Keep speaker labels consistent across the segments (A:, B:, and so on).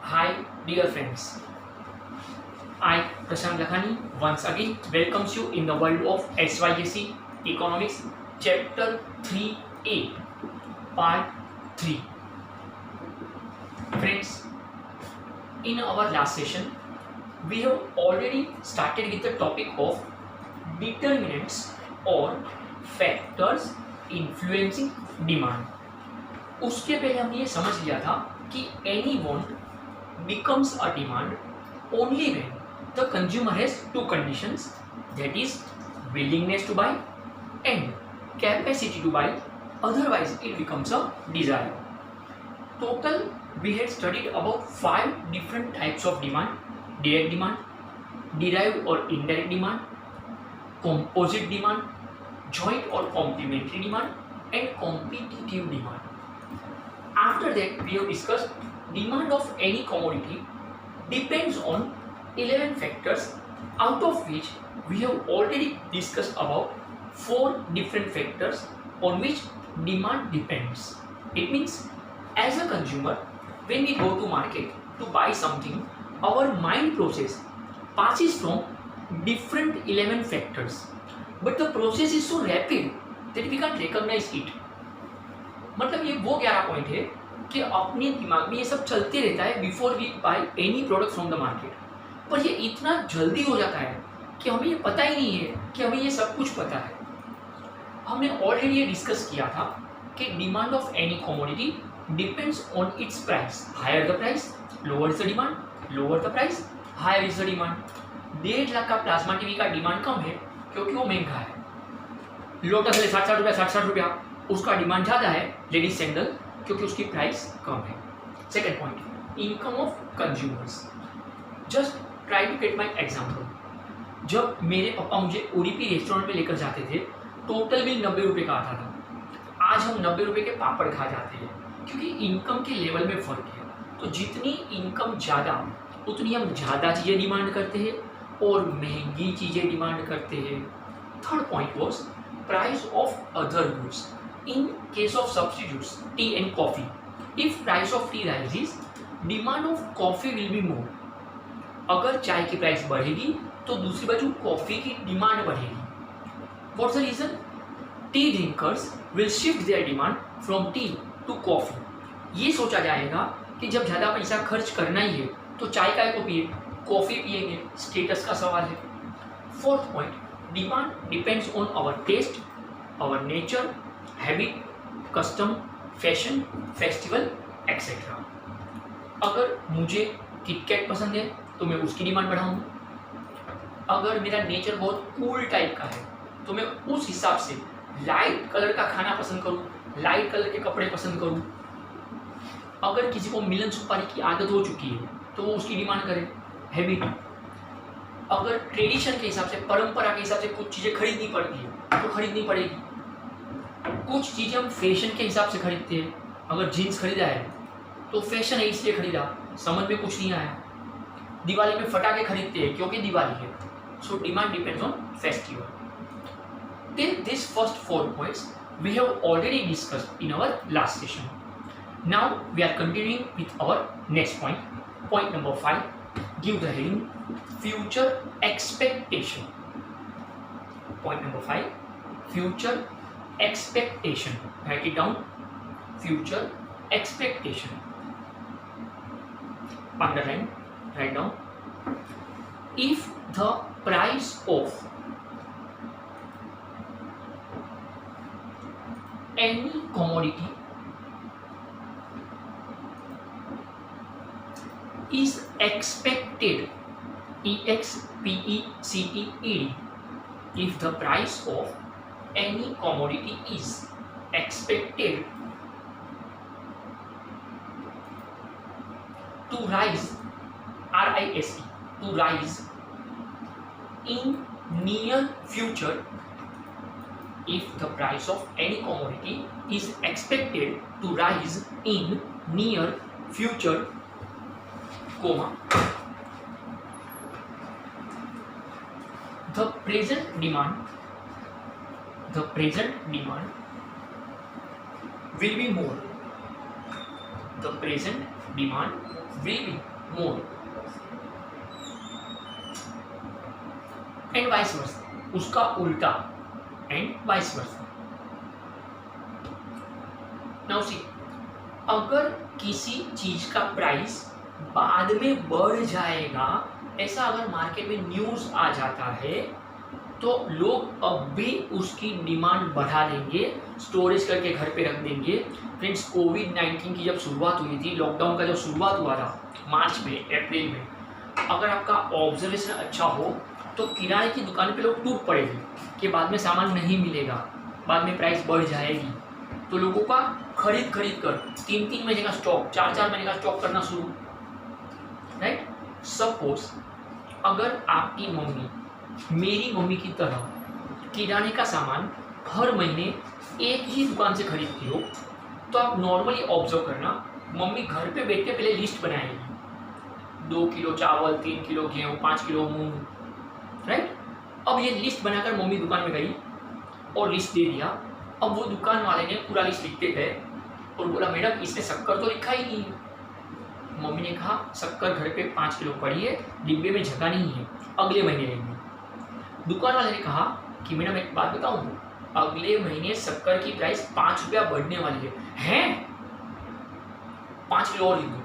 A: Hi, dear friends. I, Prashant Lakhani, once again welcomes you in the world of SYSC Economics, Chapter 3A, Part 3. Friends, in our last session, we have already started with the topic of determinants or factors influencing demand. उसके पहले हमने ये समझ लिया था कि any want becomes a demand only when the consumer has two conditions, that is willingness to buy and capacity to buy, otherwise it becomes a desire. Total we had studied about 5 different types of demand: direct demand, derived or indirect demand, composite demand, joint or complementary demand and competitive demand. After that we have discussed demand of any commodity depends on 11 factors, out of which we have already discussed about 4 different factors on which demand depends. It means as a consumer, when we go to market to buy something, our mind process passes from different 11 factors, but the process is so rapid that we can't recognize it. मतलब ये वो 11 point है कि अपने दिमाग में ये सब चलते रहता है before we buy any product from the market, पर ये इतना जल्दी हो जाता है कि हमें ये पता ही नहीं है कि हमें ये सब कुछ पता है. हमने ऑलरेडी ये डिस्कस किया था कि demand of any commodity depends on its price. Higher the price, lower is the demand. Lower the price, higher is the demand. 1.5 lakh का प्लाज्मा टीवी का डिमांड कम है क्योंकि वो महंगा है. लोटस ले 60 रुपया 60 रुपया, उसका डिमांड ज़्यादा है लेडीज सैंडल क्योंकि उसकी प्राइस कम है. Second point, income of consumers. Just try to get my example. जब मेरे पापा मुझे उडुपी रेस्टोरेंट में लेकर जाते थे, टोटल बिल 90 रुपये का आता था. आज हम 90 रुपये के पापड़ खा जाते हैं क्योंकि इनकम के लेवल में फ़र्क है. तो जितनी इनकम ज़्यादा उतनी हम ज़्यादा चीज़ें डिमांड करते हैं और महंगी चीज़ें डिमांड करते हैं. Third point was price of other goods. In case of substitutes, tea and coffee, if price of tea rises, demand of coffee will be more. अगर चाय की प्राइस बढ़ेगी तो दूसरी बाजू कॉफ़ी की डिमांड बढ़ेगी. What's the reason? Tea drinkers will shift their demand from tea to coffee. ये सोचा जाएगा कि जब ज़्यादा पैसा खर्च करना ही है तो चाय काय को पिए, कॉफ़ी पिएंगे. स्टेटस का सवाल है. Fourth point, demand depends on our taste, our nature, habit, custom, fashion, festival etcetera. अगर मुझे किटकैट पसंद है तो मैं उसकी डिमांड बढ़ाऊंगा. अगर मेरा नेचर बहुत कूल टाइप का है तो मैं उस हिसाब से लाइट कलर का खाना पसंद करूं, लाइट कलर के कपड़े पसंद करूं. अगर किसी को मिलन सुपारी की आदत हो चुकी है तो वो उसकी डिमांड करे, हैबिट. अगर ट्रेडिशन के हिसाब से, परंपरा के हिसाब से कुछ चीज़ें खरीदनी पड़ती है तो खरीदनी पड़ेगी. कुछ चीज़ें हम फैशन के हिसाब से खरीदते हैं. अगर जीन्स खरीदा है तो फैशन है इसलिए खरीदा, समझ में कुछ नहीं आया. दिवाली में फटाके खरीदते हैं क्योंकि दिवाली है. So demand depends on festival. Till this first 4 points we have already discussed in our last session. Now we are continuing with our next point. Point number 5. Give the heading future expectation. Point number 5. Future expectation. Write it down. Future expectation. Underline. Write down. If the price of any commodity is expected, expected, if the price of any commodity is expected to rise, RISE, to rise in near future, if the price of any commodity is expected to rise in near future, comma, the present demand will be more. The present demand will be more and vice versa, उसका उल्टा and vice versa. Now see, अगर किसी चीज का price बाद में बढ़ जाएगा, ऐसा अगर मार्केट में न्यूज आ जाता है, तो लोग अब भी उसकी डिमांड बढ़ा देंगे, स्टोरेज करके घर पे रख देंगे. फ्रेंड्स, कोविड-19 की जब शुरुआत हुई थी, लॉकडाउन का जब शुरुआत हुआ था मार्च में, अप्रैल में, अगर आपका ऑब्जर्वेशन अच्छा हो तो किराए की दुकान पे लोग टूट पड़े थे कि बाद में सामान नहीं मिलेगा, बाद में प्राइस बढ़ जाएगी. तो लोगों का खरीद कर 3-3 महीने का स्टॉक, 4-4 महीने का स्टॉक करना शुरू. राइट. सपोज अगर आपकी मम्मी मेरी मम्मी की तरह किराने का सामान हर महीने एक ही दुकान से खरीदती हो, तो आप नॉर्मली ऑब्जर्व करना, मम्मी घर पे बैठ के पहले लिस्ट बनाएगी, 2 किलो चावल, 3 किलो गेहूँ, 5 किलो मूंग. राइट. अब ये लिस्ट बनाकर मम्मी दुकान में गई और लिस्ट दे दिया. अब वो दुकान वाले ने पूरा लिस्ट लिखते गए और बोला, मैडम इसमें शक्कर तो लिखा ही नहीं है. मम्मी ने कहा, शक्कर घर पे 5 किलो पड़ी है, डिब्बे में जगह नहीं है, अगले महीने लेंगे. दुकान वाले ने कहा कि मैडम एक बात बताऊं, अगले महीने शक्कर की प्राइस 5 रुपया बढ़ने वाली है. हैं? 5 किलो और लिख दो.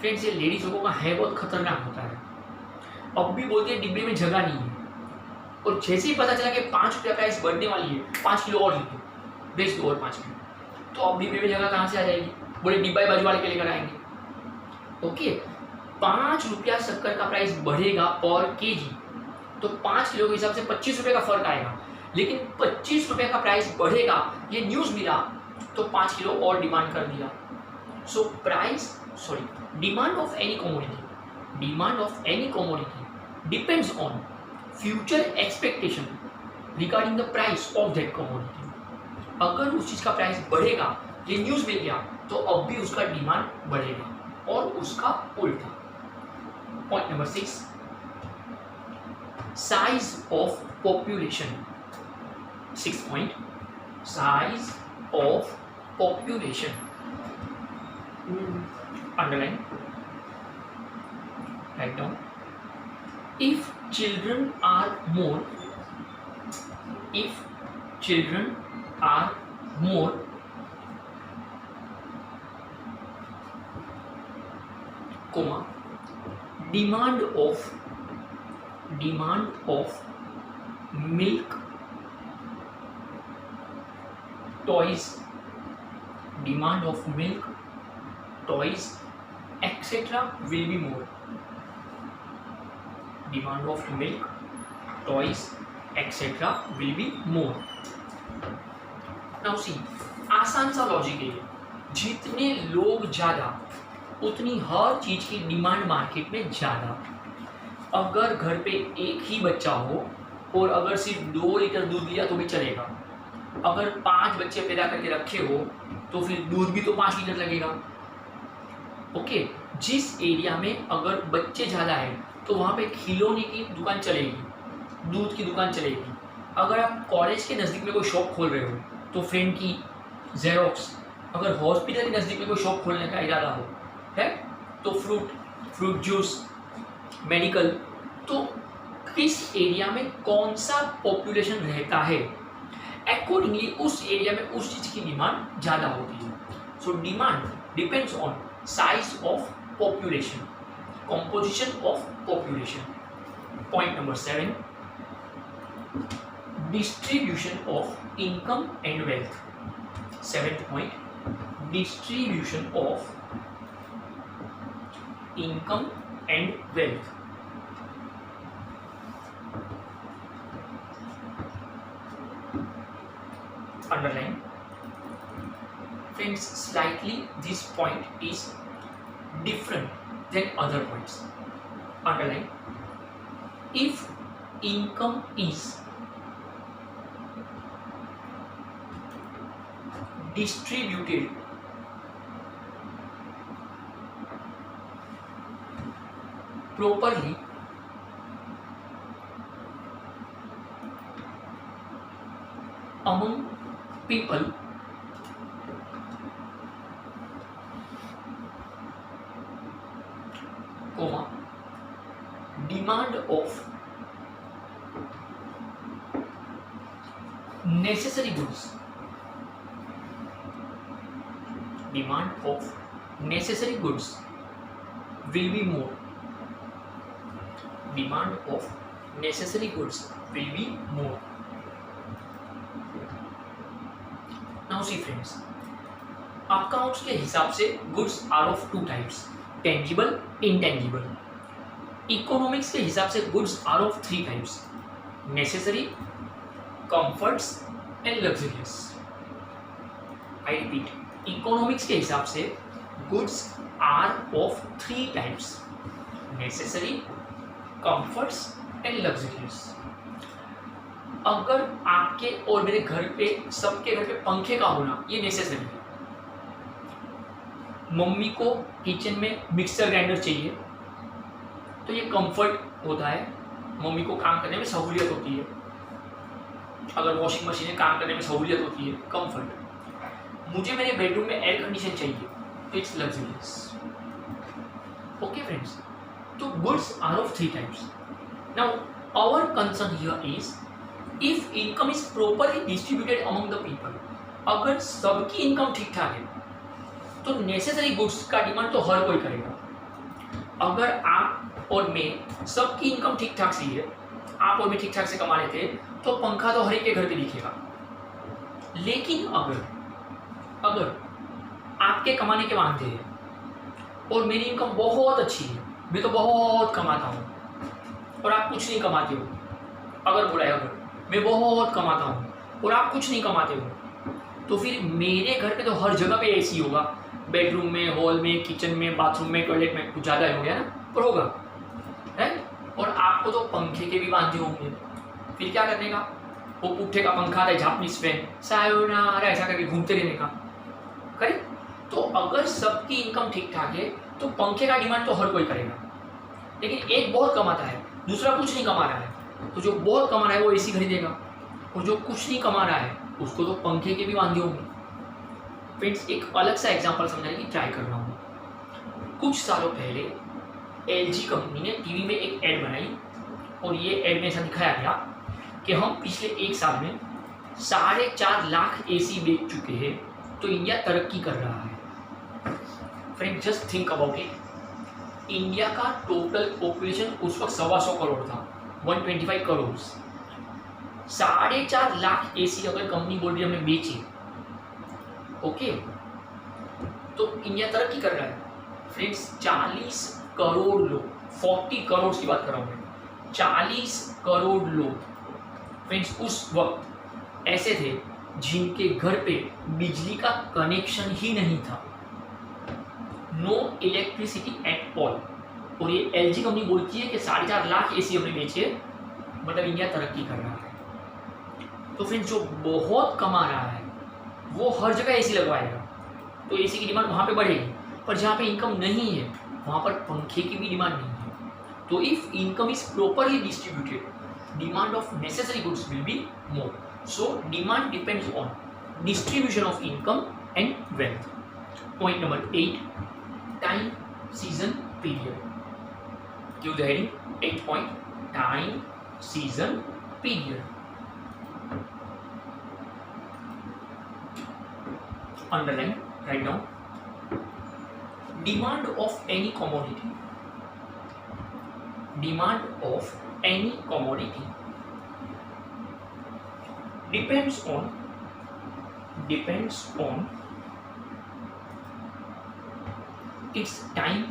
A: फ्रेंड्स, ये लेडीज लोगों का है बहुत खतरनाक होता है. अब भी बोलती है डिब्बे में जगह नहीं है, और जैसे ही पता चला कि 5 रुपया प्राइस बढ़ने वाली है, 5 किलो और लिख दो, बेच दो और 5 किलो. तो अब डिब्बे में जगह कहाँ से आ जाएगी? बोले डिब्बा बाजू वाले के लेकर आएंगे. ओके, 5 रुपया शक्कर का प्राइस बढ़ेगा पर केजी, तो 5 किलो के हिसाब से 25 रुपये का फर्क आएगा. लेकिन 25 रुपये का प्राइस बढ़ेगा, ये न्यूज़ मिला, तो 5 किलो और डिमांड कर दिया. सो demand of any commodity depends on future expectation regarding the price of that commodity. अगर उस चीज़ का प्राइस बढ़ेगा, ये न्यूज़ मिल गया, तो अब भी उसका डिमांड बढ़ेगा, और उसका उल्टा. Point number 6, size of population. 6th point, size of population. Underline, write down. If children are more, comma, demand of milk, toys, etc. will be more. Demand of milk, toys, etc. will be more. Now see, आसान सा logic है, जितने लोग ज़्यादा उतनी हर चीज़ की demand market में ज़्यादा. अगर घर पे एक ही बच्चा हो और अगर सिर्फ 2 लीटर दूध लिया तो भी चलेगा. अगर 5 बच्चे पैदा करके रखे हो तो फिर दूध भी तो 5 लीटर लगेगा. ओके, जिस एरिया में अगर बच्चे ज़्यादा है तो वहाँ पे खिलौने की दुकान चलेगी, दूध की दुकान चलेगी. अगर आप कॉलेज के नज़दीक में कोई शॉप खोल रहे हो तो फ्रेंड की, जेरोक्स. अगर हॉस्पिटल के नज़दीक में कोई शॉप खोलने का इरादा हो है तो फ्रूट जूस, मेडिकल. तो किस एरिया में कौन सा पॉपुलेशन रहता है, अकॉर्डिंगली उस एरिया में उस चीज़ की डिमांड ज़्यादा होती है. So demand depends on size of population, composition of population. Point number 7, distribution of income and wealth. 7th point, distribution of income and wealth. Underline. Friends, slightly this point is different than other points. Underline. If income is distributed properly, among people, comma demand of necessary goods, demand of necessary goods will be more, demand of necessary goods will be more. Now see friends, accounts के हिसाब से goods are of two types, tangible, intangible. Economics के हिसाब से goods are of three types, necessary, comforts and luxurious. I repeat, economics के हिसाब से goods are of three types, necessary, comforts and luxurious. अगर आपके और मेरे घर पे, सबके घर पे पंखे का होना ये नेसेसरी है. मम्मी को किचन में मिक्सर ग्राइंडर चाहिए तो ये कंफर्ट होता है, मम्मी को काम करने में सहूलियत होती है. अगर वॉशिंग मशीन काम करने में सहूलियत होती है, कंफर्ट. मुझे मेरे बेडरूम में एयर कंडीशन चाहिए तो इट्स लग्जरियस. ओके फ्रेंड्स, तो goods are of three types. Now our concern here is if income is properly distributed among the people. अगर सबकी इनकम ठीक ठाक है तो नेसेसरी गुड्स का डिमांड तो हर कोई करेगा. अगर आप और मैं सबकी इनकम ठीक ठाक सी है, आप और मैं ठीक ठाक से कमा लेते तो पंखा तो हर एक के घर पे दिखेगा. लेकिन अगर आपके कमाने के वांदे हैं और मेरी इनकम बहुत अच्छी है, मैं तो बहुत कमाता हूँ और आप कुछ नहीं कमाते हो, अगर बोला है अगर मैं बहुत कमाता हूँ और आप कुछ नहीं कमाते हो, तो फिर मेरे घर पे तो हर जगह पे एसी होगा, बेडरूम में, हॉल में, किचन में, बाथरूम में, टॉयलेट में. कुछ ज़्यादा हो गया ना, पर होगा, राइट. और आपको तो पंखे के भी वांदे होंगे, फिर क्या करने का, वो पुट्ठे का पंखा है, जापानीज फैन, सायोनारा ऐसा करके घूमते रहने का, करेक्ट. तो अगर सबकी इनकम ठीक ठाक है तो पंखे का डिमांड तो हर कोई करेगा. लेकिन एक बहुत कमाता है, दूसरा कुछ नहीं कमा रहा है, तो जो बहुत कमा रहा है वो एसी खरीदेगा, और जो कुछ नहीं कमा रहा है उसको तो पंखे के भी वांदे होंगे. फ्रेंड्स, एक अलग सा एग्जांपल समझाने की ट्राई कर रहा हूँ. कुछ सालों पहले LG कंपनी ने टीवी में एक ऐड बनाई और ये ऐड में ऐसा दिखाया गया कि हम पिछले एक साल में 4.5 लाख AC बेच चुके हैं, तो इंडिया तरक्की कर रहा है. Friend, just think about it. India का टोटल पॉपुलेशन उस वक्त 125 करोड़ था, 125 करोड़. 4.5 लाख AC अगर कंपनी बोल रही है हमने बेची, ओके, तो इंडिया तरक्की कर रहा है. फ्रेंड्स, 40 करोड़ लोग, 40 करोड़ की बात कर रहा हूँ मैं, 40 करोड़ लोग फ्रेंड्स उस वक्त ऐसे थे जिनके घर पे बिजली का कनेक्शन ही नहीं था, नो इलेक्ट्रिसिटी एट ऑल. और ये LG कंपनी बोलती है कि 4.5 लाख AC हमने बेचे, मतलब इंडिया तरक्की कर रहा है. तो फ्रेंड्स, जो बहुत कमा रहा है वो हर जगह AC लगवाएगा, तो AC की डिमांड वहाँ पे बढ़ेगी. पर जहाँ पे इनकम नहीं है वहाँ पर पंखे की भी डिमांड नहीं है. तो if income is properly distributed, demand of necessary goods will be more. So demand depends on distribution of income and wealth. Point number 8, time, season, period. Give the heading 8 point, time, season, period. Underline, write down. Demand of any commodity. Demand of any commodity depends on its time,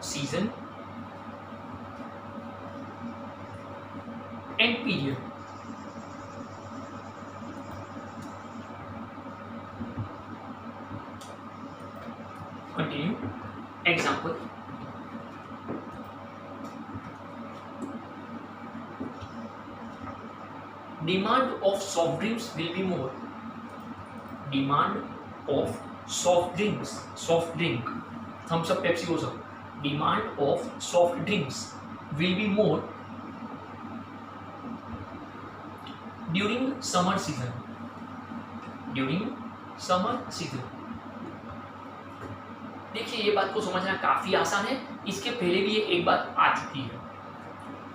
A: season, and period. Continue. Example. Demand of soft drinks will be more. Demand of soft drinks, soft drink, thumbs up, Pepsi goes up. Demand of soft drinks will be more during summer season. During समझ। देखिए ये बात को समझना काफी आसान है, इसके पहले भी ये एक बात आ चुकी है।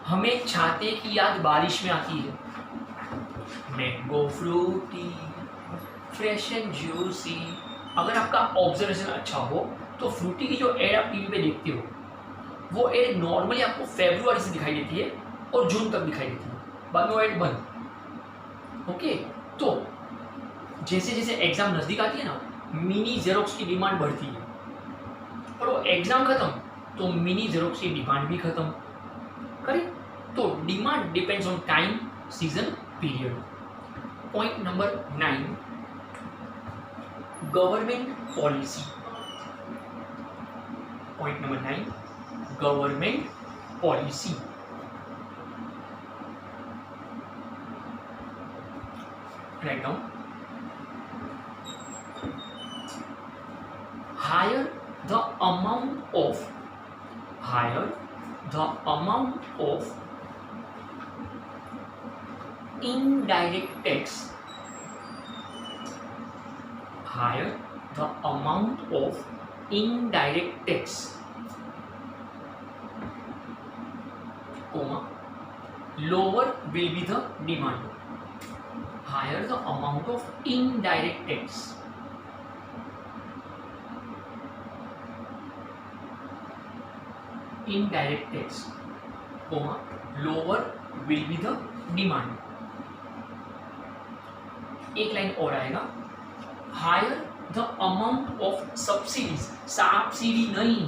A: हमें छाते की याद बारिश में आती है। Mango Frooti fresh and juicy. अगर आपका ऑब्जर्वेशन अच्छा हो तो फ्रूटी की जो एड आप टीवी पे देखते हो वो एड नॉर्मली आपको फरवरी से दिखाई देती है और जून तक दिखाई देती है, बाद में वो एड बंद। ओके, तो जैसे जैसे एग्जाम नजदीक आती है ना, मिनी जेरोक्स की डिमांड बढ़ती है, और वो एग्जाम खत्म तो मिनी जेरोक्स की डिमांड भी खत्म। करेक्ट। तो demand depends on time, season, period. Point number 9, government policy. Point number 9, government policy. Write down. higher the amount of indirect tax, higher the amount of indirect tax, comma, lower will be the demand. Higher the amount of indirect tax, indirect tax, comma, lower will be the demand. एक line और आएगा, higher the amount of subsidies, subsidy नहीं,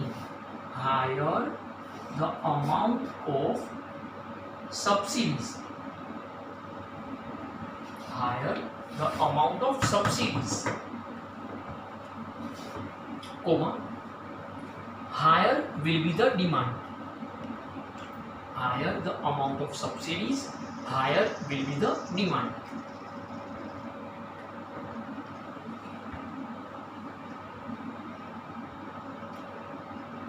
A: higher the amount of subsidies, higher the amount of subsidies, comma, higher will be the demand. Higher the amount of subsidies, higher will be the demand.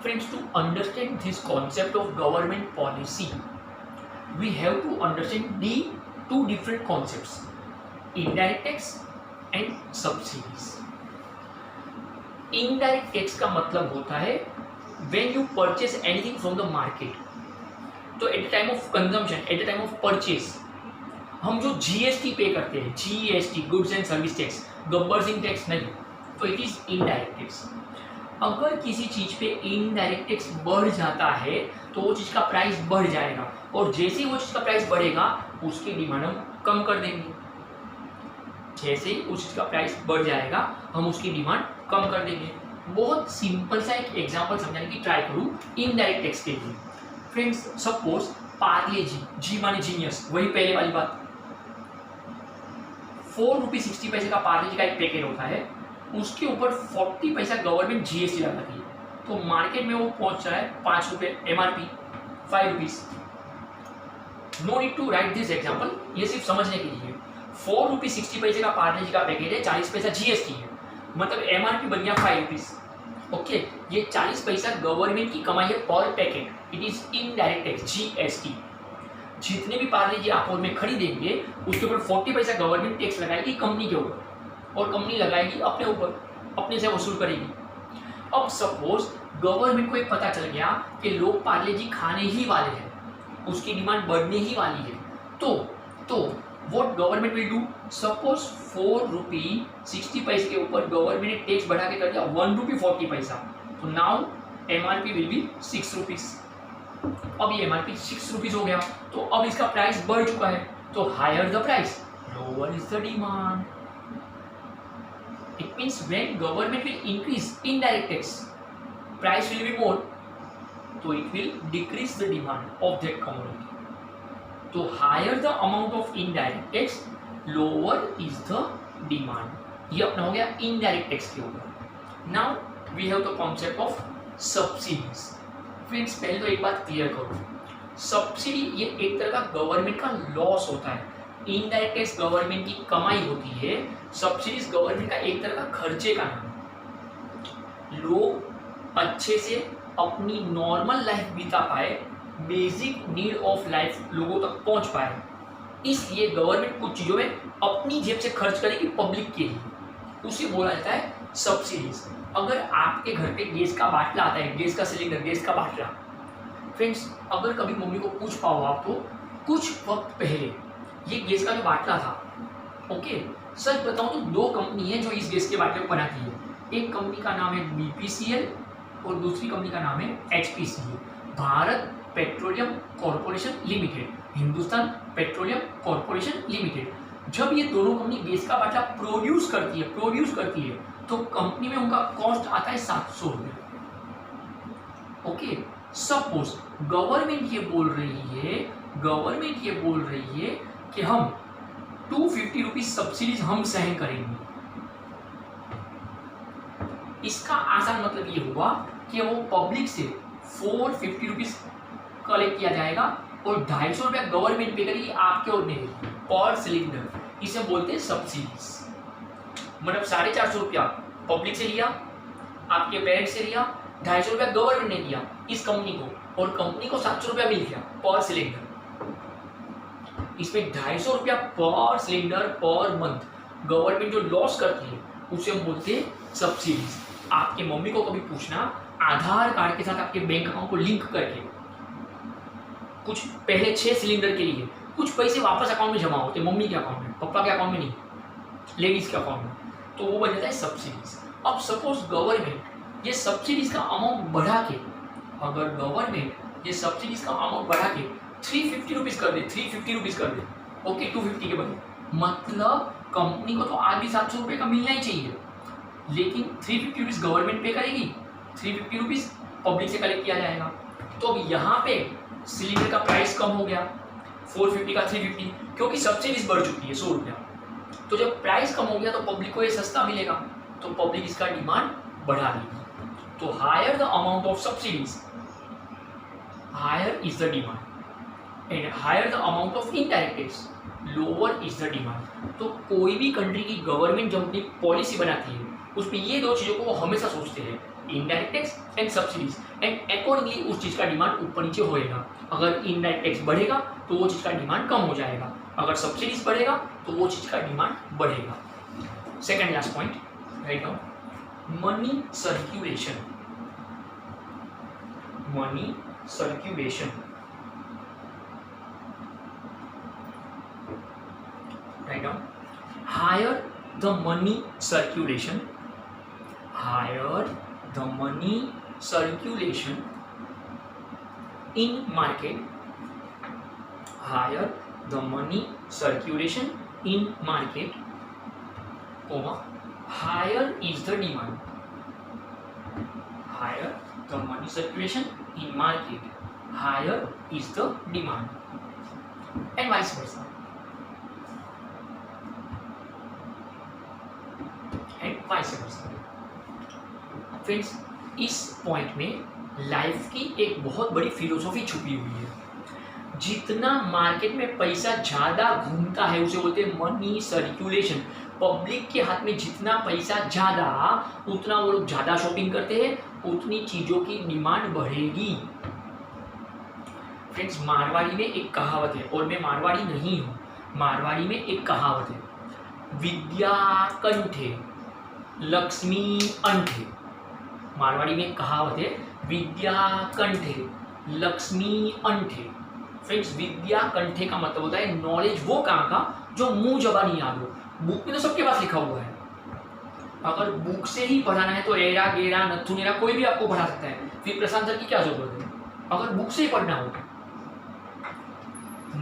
A: Friends, to understand this concept of government policy, we have to understand the two different concepts, indirect tax and subsidies. Indirect tax का मतलब होता है when you purchase anything from the market, तो at the time of consumption, at the time of purchase, हम जो GST पे करते हैं, GST goods and service tax, Gabbar Singh tax नहीं, तो इट इज इनडायरेक्ट टैक्स। अगर किसी चीज पे इनडायरेक्ट टैक्स बढ़ जाता है तो वो चीज का प्राइस बढ़ जाएगा, और जैसे ही वो चीज का प्राइस बढ़ेगा उसकी डिमांड हम कम कर देंगे। जैसे ही उस चीज का प्राइस बढ़ जाएगा हम उसकी डिमांड कम कर देंगे। बहुत सिंपल सा एक एग्जांपल समझाने की ट्राई करूं इनडायरेक्ट टैक्स के लिए। फ्रेंड्स, सपोज पार्ले जी, जी माने जीनियस, वही पहले वाली बात, 4.60 का पार्ले जी का एक पैकेट होता है, उसके ऊपर 40 पैसा गवर्नमेंट जीएसटी लगाती है, तो मार्केट में वो पहुंच रहा है 5 रुपये, MRP 5 rupees. No need to write this example, ये सिर्फ समझने के लिए। 4.60 का पार्ले जी का पैकेट है, 40 पैसा जीएसटी है, मतलब एमआरपी बन गया 5 रुपीज। ओके, ये 40 पैसा गवर्नमेंट की कमाई है पर packet, it is indirect tax, GST. जितने भी पार्ले जी आप में खरीदेंगे उसके ऊपर 40 पैसा गवर्नमेंट टैक्स लगाएगी कंपनी के ऊपर, और कंपनी लगाएगी अपने ऊपर, अपने से वसूल करेगी। अब सपोज गवर्नमेंट को एक पता चल गया कि लोग पार्ले जी खाने ही वाले हैं, उसकी डिमांड बढ़ने ही वाली है, तो what government will do, suppose 4.60 के ऊपर गवर्नमेंट ने टैक्स बढ़ा के कर दिया 1.40 रुपये, तो now MRP will be 6 rupees. अब ये एमआरपी 6 रुपीज हो गया, तो अब इसका प्राइस बढ़ चुका है, तो higher the price, lower is the demand. It means when government will increase indirect tax, price will be more, so it will decrease the demand of that commodity. So higher the amount of indirect tax, lower is the demand. ये अपना हो गया indirect tax के ऊपर। Now we have the concept of subsidies. Friends, पहले तो एक बात क्लियर करो, सब्सिडी ये एक तरह का गवर्नमेंट का लॉस होता है, इनडायरेक्ट टैक्स गवर्नमेंट की कमाई होती है, सब्सिडीज गवर्नमेंट का एक तरह का खर्चे का नाम। लोग अच्छे से अपनी नॉर्मल लाइफ बिता पाए, बेसिक नीड ऑफ लाइफ लोगों तक पहुंच पाए, इसलिए गवर्नमेंट कुछ चीज़ों में अपनी जेब से खर्च करेगी पब्लिक के लिए। उसे बोला जाता है सब्सिडीज। अगर आपके घर पे गैस का बाटला आता है, गैस का सिलेंडर, गैस का बाटला, फ्रेंड्स अगर कभी मम्मी को पूछ पाओ आप तो कुछ वक्त पहले ये गैस का जो बाटला था, ओके, सच बताऊं तो दो कंपनी है जो इस गैस के बाटले को बनाती है। एक कंपनी का नाम है BPCL और दूसरी कंपनी का नाम है HPCL, Bharat petroleum corporation limited, Hindustan petroleum corporation limited. जब ये दोनों कंपनी गैस का बाटला प्रोड्यूस करती है तो कंपनी में उनका कॉस्ट आता है 700 रुपये। ओके, सपोज गवर्नमेंट ये बोल रही है कि हम 250 रुपीज सब्सिडीज हम सहन करेंगे। इसका आसान मतलब ये हुआ कि वो पब्लिक से 450 रुपीज कलेक्ट किया जाएगा और 250 रुपया गवर्नमेंट पे करेगी आपके और मेरे पर सिलेंडर। इसे बोलते हैं सब्सिडीज। मतलब 450 रुपया पब्लिक से लिया, आपके पेरेंट्स से लिया, 250 रुपया गवर्नमेंट ने दिया इस कंपनी को, और कंपनी को 700 रुपया मिल गया पर सिलेंडर। इसमें 250 रुपया पर सिलेंडर पर मंथ गवर्नमेंट जो लॉस करती है उसे हम बोलते हैं सब्सिडीज। आपके मम्मी को कभी पूछना, आधार कार्ड के साथ आपके बैंक अकाउंट को लिंक करके कुछ पहले 6 सिलेंडर के लिए कुछ पैसे वापस अकाउंट में जमा होते, मम्मी के अकाउंट में, पापा के अकाउंट में नहीं, लेडीज के अकाउंट में, तो वो बन जाता है सब्सिडीज। अब सपोज गवर्नमेंट ये सब्सिडीज का अमाउंट बढ़ा के, अगर गवर्नमेंट ये सब्सिडीज का अमाउंट बढ़ा के 350 रुपीज कर दे, 350 रुपीज कर दे, ओके, 250 के बदले, मतलब कंपनी को तो आज भी 700 रुपये का मिलना ही चाहिए, लेकिन 350 रुपीज गवर्नमेंट पे करेगी, 350 रुपीज पब्लिक से कलेक्ट किया जाएगा। तो अब यहाँ पे सिलेंडर का प्राइस कम हो गया, 450 का 350, क्योंकि सब्सिडीज बढ़ चुकी है 100 रुपया। तो जब प्राइस कम हो गया तो पब्लिक को ये सस्ता मिलेगा, तो पब्लिक इसका डिमांड बढ़ा देगी। तो higher the amount of subsidies, higher is the demand, and higher the amount of indirect tax, lower is the demand. तो कोई भी कंट्री की गवर्नमेंट जब अपनी पॉलिसी बनाती है उसमें ये दो चीज़ों को वो हमेशा सोचते हैं, indirect tax and subsidies, and accordingly उस चीज़ का डिमांड ऊपर नीचे होएगा। अगर इनडायरेक्ट टैक्स बढ़ेगा तो वो चीज़ का डिमांड कम हो जाएगा, अगर सब्सिडीज बढ़ेगा तो वो चीज़ का डिमांड बढ़ेगा। Second last point, right now, money circulation, money circulation, right now, higher the money circulation, higher the money circulation in market, higher the money circulation in market, comma, higher is the demand, higher the money circulation in market, higher is the demand, and vice versa, and vice versa. Friends, इस point में life की एक बहुत बड़ी philosophy छुपी हुई है। जितना मार्केट में पैसा ज़्यादा घूमता है उसे बोलते हैं मनी सर्कुलेशन। पब्लिक के हाथ में जितना पैसा ज़्यादा, उतना वो लोग ज़्यादा शॉपिंग करते हैं, उतनी चीज़ों की डिमांड बढ़ेगी। फ्रेंड्स, मारवाड़ी में एक कहावत है, और मैं मारवाड़ी नहीं हूँ, मारवाड़ी में एक कहावत है, विद्या कंठे लक्ष्मी अंठे। मारवाड़ी में एक कहावत है, विद्या कंठे लक्ष्मी अंठे। फ्रेंड्स, विद्या कंठे का मतलब होता है नॉलेज वो काम का जो मुंह जबानी याद हो। बुक में तो सबके पास लिखा हुआ है, अगर बुक से ही पढ़ाना है तो एरा गेरा नथु नेरा कोई भी आपको पढ़ा सकता है, फिर प्रशांत सर की क्या जरूरत है, अगर बुक से ही पढ़ना हो।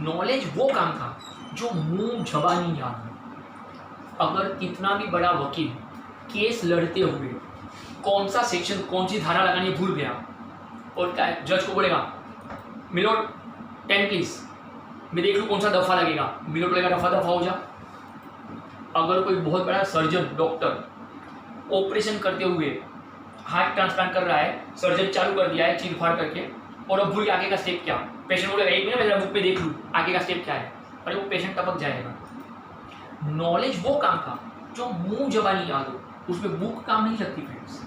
A: नॉलेज वो काम का जो मुंह जबानी याद हो। अगर कितना भी बड़ा वकील केस लड़ते हुए कौन सा सेक्शन कौन सी धारा लगानी भूल गया और क्या जज को बोलेगा, मिलोट 10 प्लीज, मैं देख लूँ कौन सा दफा लगेगा, मिलोट बोलेगा दफा दफा हो जा। अगर कोई बहुत बड़ा सर्जन डॉक्टर ऑपरेशन करते हुए हार्ट ट्रांसप्लांट कर रहा है, सर्जन चालू कर दिया है चीर फाड़ करके, और अब भूल के आगे का स्टेप क्या, पेशेंट बोलेगा एक मिनट मैं बुक पे देख लूँ आगे का स्टेप क्या है, अरे वो पेशेंट टपक जाएगा। नॉलेज वो काम का जो मुंह जबानी याद हो, उसमें बुक काम नहीं लगती फ्रेंड्स।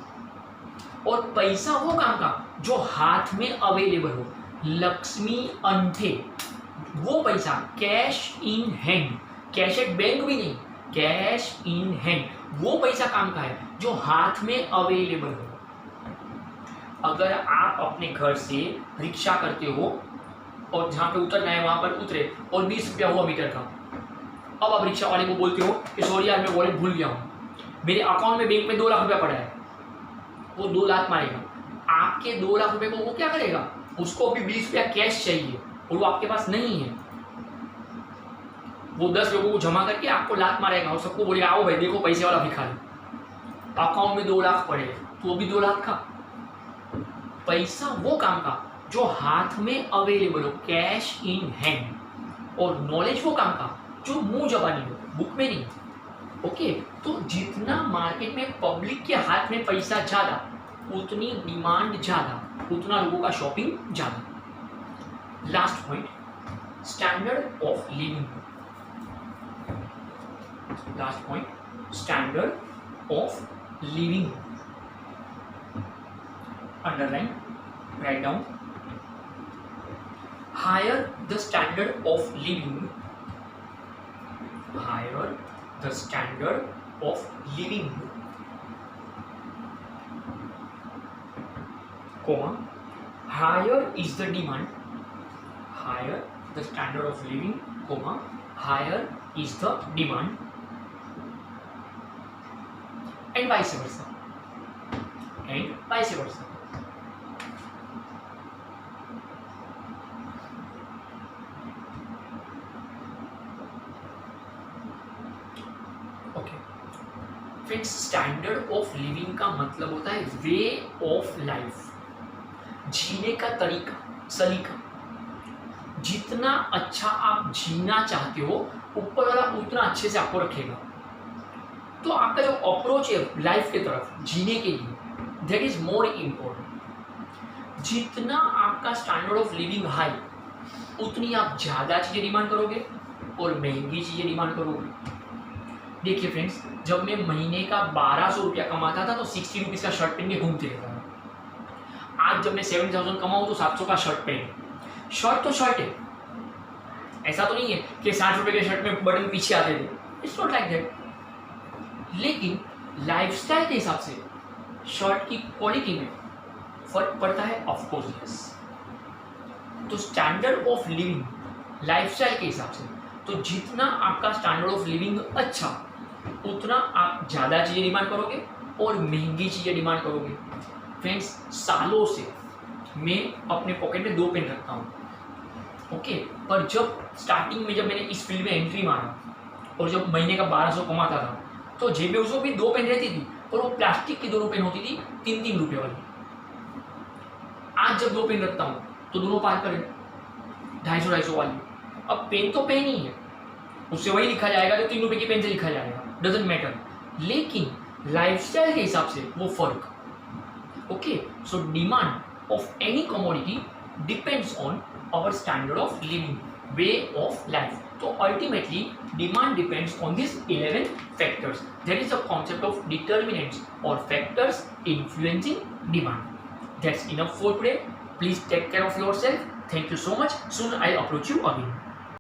A: और पैसा वो काम का जो हाथ में अवेलेबल हो। लक्ष्मी अंठे वो पैसा, cash in hand, cash at bank भी नहीं, कैश इन हैंड, वो पैसा काम का है जो हाथ में अवेलेबल हो। अगर आप अपने घर से रिक्शा करते हो और जहाँ पे उतरना है वहाँ पर उतरे और 20 रुपया हुआ मीटर का, अब आप रिक्शा वाले को बोलते हो कि सॉरी यार मैं वॉलेट भूल गया हूँ, मेरे अकाउंट में बैंक में 2 लाख रुपया पड़ा है, वो 2 लाख मारेगा। आपके 2 लाख रुपए को वो क्या करेगा, उसको अभी 20 रुपया कैश चाहिए और वो आपके पास नहीं है, वो 10 लोगों को जमा करके आपको लात मारेगा और सबको बोलेगा आओ भाई देखो पैसे वाला भिखारी, अकाउंट में 2 लाख पड़े तो वो भी 2 लाख का। पैसा वो काम का जो हाथ में अवेलेबल हो, कैश इन हैंड। और नॉलेज वो काम का जो मुंह जबानी हो, बुक में नहीं। ओके, तो जितना मार्केट में पब्लिक के हाथ में पैसा ज़्यादा, उतनी डिमांड ज़्यादा, उतना लोगों का शॉपिंग ज़्यादा। Last point, standard of living. Last point, standard of living. Underline, write down. Higher the standard of living, higher the standard of living, comma, higher is the demand, higher the standard of living, comma, higher is the demand, and vice versa, and vice versa. Friends, standard of living का मतलब होता है वे of life, जीने का तरीका, सलीका। जितना अच्छा आप जीना चाहते हो ऊपर वाला उतना अच्छे से आपको रखेगा। तो आपका जो अप्रोच है लाइफ के तरफ जीने के लिए, दैट इज मोर इम्पोर्टेंट। जितना आपका स्टैंडर्ड ऑफ लिविंग हाई, उतनी आप ज़्यादा चीज़ें डिमांड करोगे और महंगी चीज़ें डिमांड करोगे। देखिए फ्रेंड्स, जब मैं महीने का 1200 रुपया कमाता था तो 60 रुपीज़ का शर्ट पहन के घूमते रहता था। आज जब मैं 7000 कमाऊँ तो 700 का शर्ट पहन। शर्ट तो शर्ट है, ऐसा तो नहीं है कि 60 रुपये के शर्ट में बटन पीछे आते थे, इट्स नॉट लाइक दैट। लेकिन लाइफस्टाइल के हिसाब से शर्ट की क्वालिटी में फर्क पड़ता है, ऑफकोर्स यस। तो स्टैंडर्ड ऑफ लिविंग लाइफस्टाइल के हिसाब से, तो जितना आपका स्टैंडर्ड ऑफ लिविंग अच्छा, उतना आप ज़्यादा चीज़ें डिमांड करोगे और महंगी चीज़ें डिमांड करोगे। फ्रेंड्स, सालों से मैं अपने पॉकेट में 2 पेन रखता हूँ। ओके, पर जब स्टार्टिंग में जब मैंने इस फील्ड में एंट्री मारा और जब महीने का 1200 कमाता था तो जेब में उसको भी 2 पेन रहती थी और वो प्लास्टिक की 2 पेन होती थी 3-3 रुपये वाली। आज जब 2 पेन रखता हूँ तो दोनों पार करें 250-250 वाली। अब पेन तो पेन ही है, उससे वही लिखा जाएगा जो 3 रुपये की पेन से लिखा जाएगा, डजेंट मैटर। लेकिन लाइफस्टाइल के हिसाब से वो फर्क। Okay, so demand of any commodity depends on our standard of living, way of life. तो ultimately demand depends on this 11 factors. That is the concept of determinants और factors influencing demand. That's enough for today. Please take care of yourself. Thank you so much. Soon I'll approach you again.